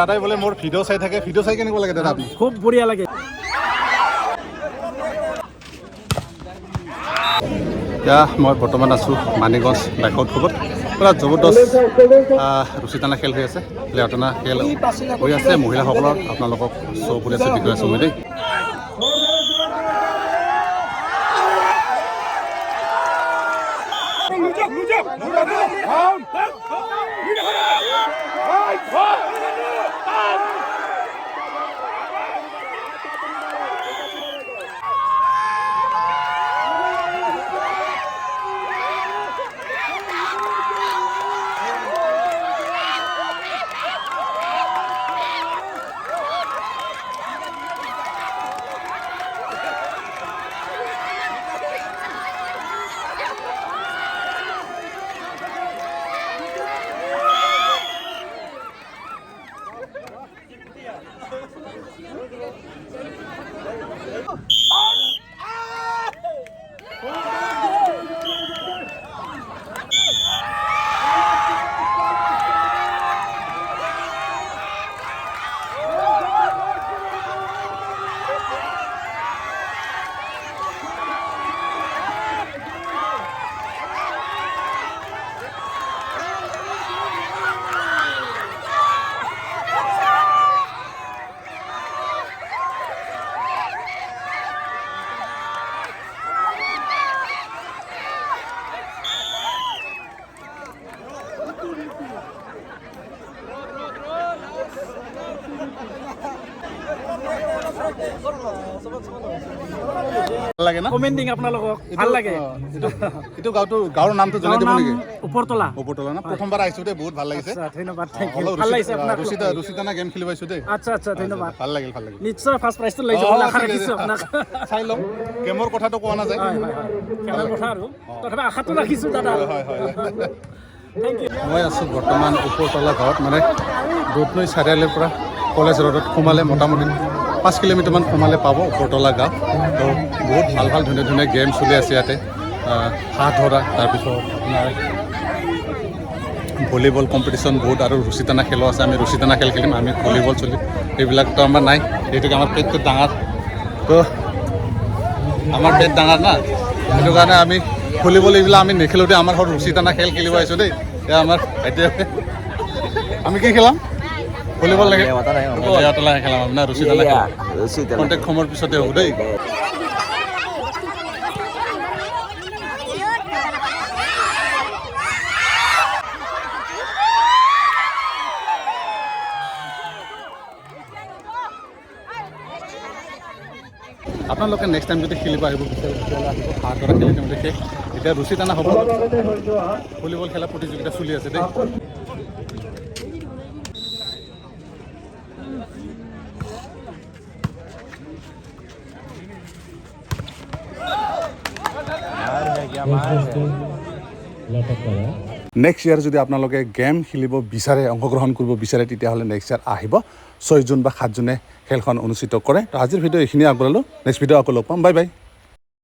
দাদাই বোলে মোৰ ভিডিঅ' চাই থাকে, ভিডিঅ' চাই কেনেকুৱা লাগে দাদা আপুনি? খুব বঢ়িয়া লাগে। এতিয়া মই বৰ্তমান আছোঁ মানিকগঞ্জ বাইকৰ উৎসৱত। পুৰা জবৰদস্ত ৰুচিটানা খেল হৈ আছে, প্লেয়াৰটানা খেল হৈ আছে মহিলাসকলৰ। আপোনালোকক শ্ব' কৰি আছে বিষয় আছোঁ মই দেই। ভাল লাগে না কমেণ্টিং আপোনালোকক ভাল লাগে। এইটো গাঁৱৰ নামটো জনাই দিব নেকি? ওপৰতলা। ওপৰতলা না? প্ৰথমবাৰ আহিছোঁ দেই, বহুত ভাল লাগিছে। ধন্যবাদ, থেংক ইউ। ভাল লাগিছে আপোনাক। ৰুচিটানা গেম খেলি পাইছোঁ দেই। আচ্ছা আচ্ছা, ধন্যবাদ। ভাল লাগিল। নিশ্চয় ফাৰ্ষ্ট প্ৰাইজটো লৈ যাব আশা ৰাখিছোঁ আপোনাক। চাই ল'ম, গেমৰ কথাটো কোৱা নাযায়। খেলাৰ কথা আৰু তথাপি আশাটো ৰাখিছোঁ দাদা। Thank you. মই আছোঁ বৰ্তমান ওপৰতলা গাঁৱত, মানে দুধনৈ চাৰিআলিৰ পৰা কলেজ ৰোডত সোমালে মোটামুটি 5 কিলোমিটাৰমান সোমালে পাব ওপৰতলা গাঁও। তো বহুত ভাল ধুনীয়া গেম চলি আছে ইয়াতে। হাঁহ ধৰা, তাৰপিছত আপোনাৰ ভলীবল কম্পিটিশ্যন বহুত, আৰু ৰুচিটানা খেলো আছে। আমি ৰুচিটানা খেল খেলিম, আমি ভলীবল চলিম, এইবিলাকতো আমাৰ নাই। সেইটোকে আমাৰ পেটটো ডাঙৰ, তো আমাৰ পেট ডাঙৰ না, সেইটো কাৰণে আমি ভলীবল এইবিলাক আমি নেখেলোঁ দেই। আমাৰ ঘৰত ৰুচিটানা খেল খেলিব আহিছোঁ দেই। এতিয়া আমাৰ এতিয়া আমি কি খেলাম? ভলীবল লাগে, খেলাম আপোনাৰ ৰুচিটানা খেলাম। কণ্টেক্ট সময়ৰ পিছতে হ'ব দেই। আপোনালোকে নেক্সট টাইম যদি খেলিব আহিব বিচাৰে তেতিয়াহ'লে আহিব, হাঁহ ধৰা খেলি তেওঁলোকে। এতিয়া ৰুচিটানা হ'ব, ভলীবল খেলা প্ৰতিযোগিতা চলি আছে দেই। নেক্সট ইয়াৰ যদি আপোনালোকে গেম খেলিব বিচাৰে, অংশগ্ৰহণ কৰিব বিচাৰে, তেতিয়াহ'লে নেক্সট ইয়াৰ আহিব। 6 জুন বা 7 জুনে খেলখন অনুষ্ঠিত কৰে। তো আজিৰ ভিডিঅ' এইখিনি আগবঢ়ালোঁ। নেক্সট ভিডিঅ' আকৌ লগ পাম। Bye bye.